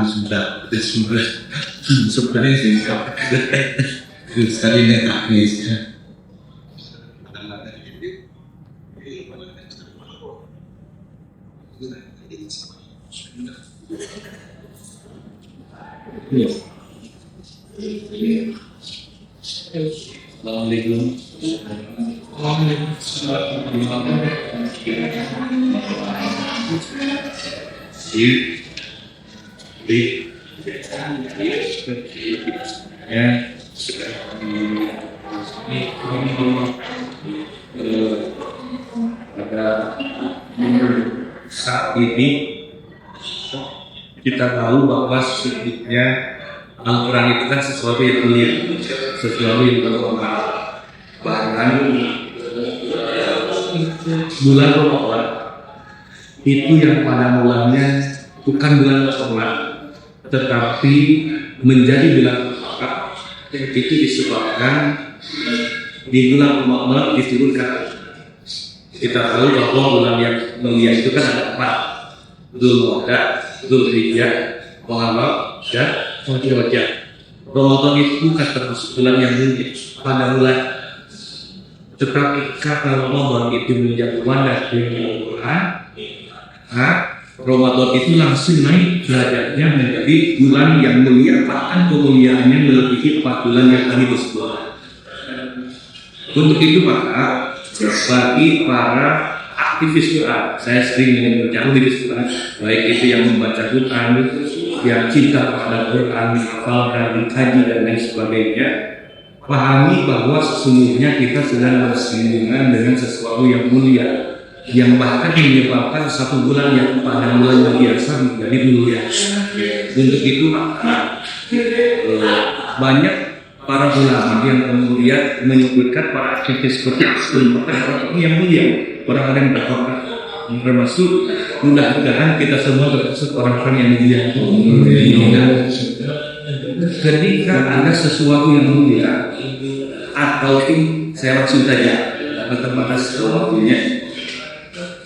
sudah sebenarnya sih sekali teknis. Assalamualaikum. Saat ini kita tahu bahwa sesungguhnya Al-Quran itu kan sesuatu yang mulia, sesuatu yang terhormat. Bahkan bulan Ramadan itu yang pada mulanya bukan bulan terhormat, tetapi menjadi bulan terhormat itu disebabkan di bulan Ramadan diturunkan. Kita tahu bahwa bulan yang mulia itu kan ada 4: Dzulqa'dah, Dzulhijjah, Muharram, dan Rajab. Ramadan itu bukan termasuk bulan yang mulia pada bulan, tetapi karena Ramadan itu menjadi wadah dari Al-Quran, Ramadan itu langsung naik derajatnya menjadi bulan yang mulia, bahkan kemuliaannya melebihi 4 bulan yang tadi disebut. Untuk itu maka bagi para aktivis Quran, saya sering menjauh di Quran, baik itu yang membaca Quran, yang cinta kepada Quran, hafalkan, kaji dan lain sebagainya, pahami bahwa sesungguhnya kita sedang bersinggungan dengan sesuatu yang mulia, yang bahkan menyebabkan satu bulan yang pada bulan yang biasa menjadi mulia. Untuk itu maka banyak para ulama yang kemudian menyebutkan para aktivis seperti orang yang mulia, orang-orang yang berhormat, termasuk mudah-mudahan kita semua termasuk orang-orang yang mulia. Ketika ada sesuatu yang mulia, atau saya maksud saja terbatas waktunya,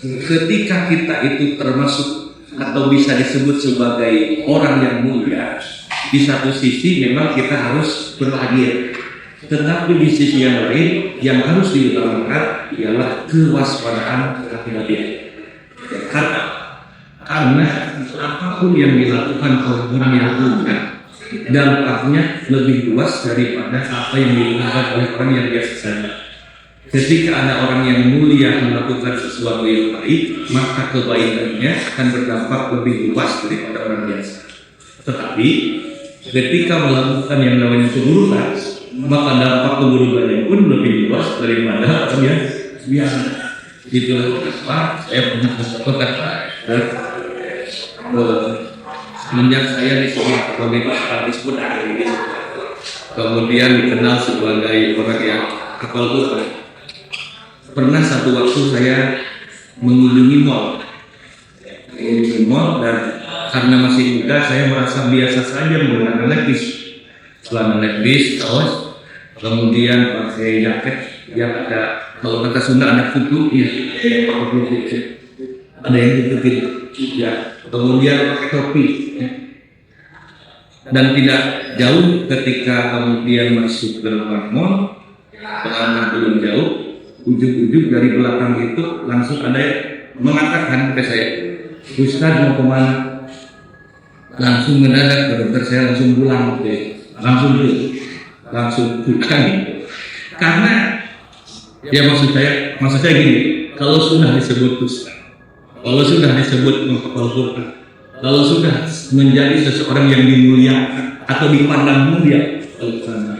ketika kita itu termasuk atau bisa disebut sebagai orang yang mulia, di satu sisi memang kita harus berbahagia, tetapi di sisi yang lain yang harus diutamakan ialah kewaspadaan kehati-hatian. Karena apapun yang dilakukan oleh orang yang mulia, dampaknya lebih luas daripada apa yang dilakukan oleh orang yang biasa saja. Ketika ada orang yang mulia melakukan sesuatu yang baik, maka kebaikannya akan berdampak lebih luas daripada orang biasa. Tetapi ketika melakukan yang namanya keburukan, maka dampak keburukannya pun lebih luas daripada orang yang biasa. Itulah kenapa saya pernah berkata, semenjak saya disebut sebagai artis pun ini, kemudian dikenal sebagai orang yang hafal Quran. Pernah satu waktu saya mengunjungi mall, dan karena masih muda saya merasa biasa saja menggunakan levis, celana levis, kaos, kemudian pakai jaket yang ada, kalau kata Sunda ada kutu, ya, ada yang gitu, ya, kemudian pakai topi, dan tidak jauh ketika kemudian masuk ke dalam mall, pengaman belum jauh, ujung-ujung dari belakang itu langsung ada yang mengatakan ke saya, Ustaz mau kemana? Langsung mendadak ke dokter, saya langsung pulang, langsung bukan, karena ya maksud saya gini, kalau sudah disebut Ustaz, kalau sudah disebut menghafal Quran, kalau sudah menjadi seseorang yang dimuliakan atau dipandang mulia oleh Tuhan,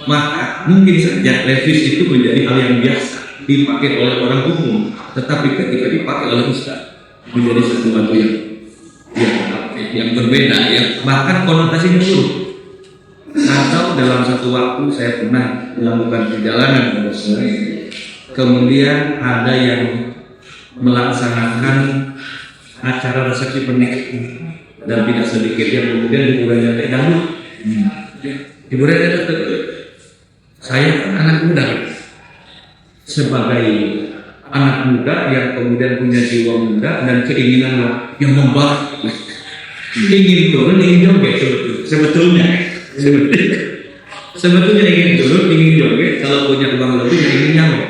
maka mungkin saja levis itu menjadi hal yang biasa dipakai oleh orang umum, tetapi ketika dipakai oleh Ustaz menjadi sesuatu yang berbeda, yang bahkan konotasinya buruk. Atau dalam satu waktu saya pernah melakukan perjalanan ke Bosnia, kemudian ada yang melaksanakan acara resepsi pernikahan, dan tidak sedikit yang kemudian hiburannya dangdut. Hiburannya saya kan anak muda, sebagai anak muda yang kemudian punya jiwa muda dan keinginan yang membaik, ingin turun, ingin joget sebetulnya ingin turun, ingin joget. Kalau punya uang lebih, ingin nyampe.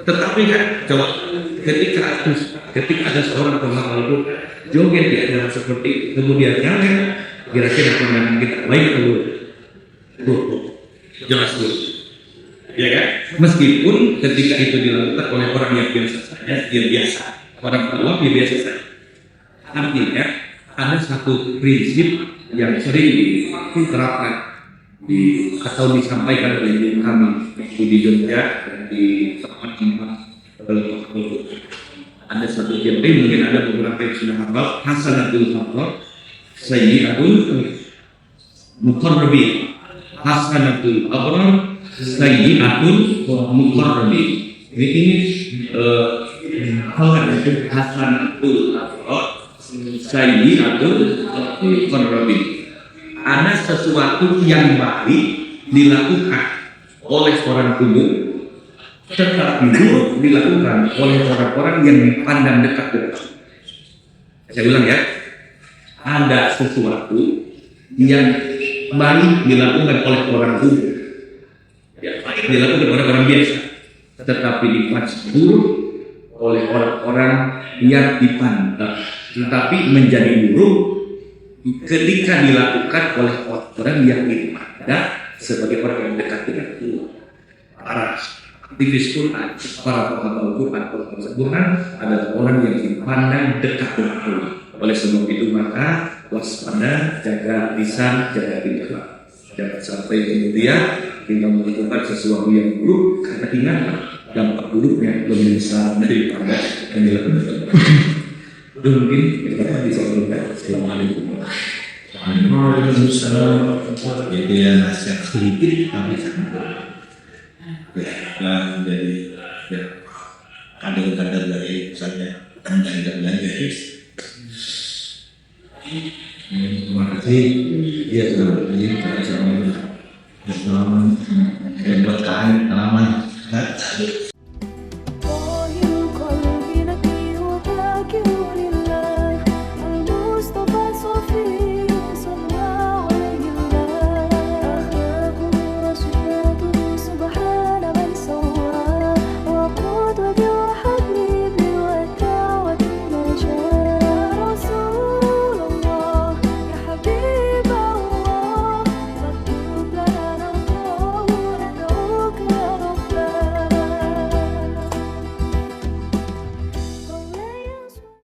Tetapi kan, coba ketika ada seorang penghafal Quran joget di acara seperti itu, kemudian nyampe, kira-kira pandangan kita baik atau buruk? Jelas buruk, ya kan? Meskipun ketika itu dilakukan oleh orang yang biasa saja, dia biasa, orang awam dia biasa saja. Artinya ada satu prinsip yang sering diterapkan atau disampaikan oleh kami di Jogja dan di tempat-tempat tertentu. Ada satu teori, mungkin ada beberapa yang sudah hafal, Hasanatul Hafal, Sayyidatul Muqarrabin. Hasanatul Abrar, Sayyidatul Muqarrabin. Ini Hasanatul Abrar, Sayyidatul Muqarrabin. Ada sesuatu yang baik dilakukan oleh orang umum, tetapi buruk dilakukan oleh orang-orang yang dipandang dekat. Saya bilang ya, ada sesuatu yang baik dilakukan oleh orang umum, ya, baik dilakukan oleh orang biasa, tetapi dipandang buruk oleh orang-orang yang dipandang, tetapi menjadi buruk ketika dilakukan oleh orang yang dipandang sebagai orang yang dekat dengan Allah. Para aktivis Quran, para penghafal Quran, Quran adalah orang yang dipandang dekat dengan Allah. Oleh sebab itu maka waspada, jaga lisan, jaga lidah. Jangan sampai kemudian kita melakukan sesuatu yang buruk, karena ingat dampak buruknya lebih besar daripada yang dilakukan. Mungkin kita bisa berbuat. Assalamualaikum. Waalaikumsalam. Jadi ya nasihat sedikit tapi sangat dan jadi kader-kader dari misalnya kader guys. Terima kasih. Ya, selamat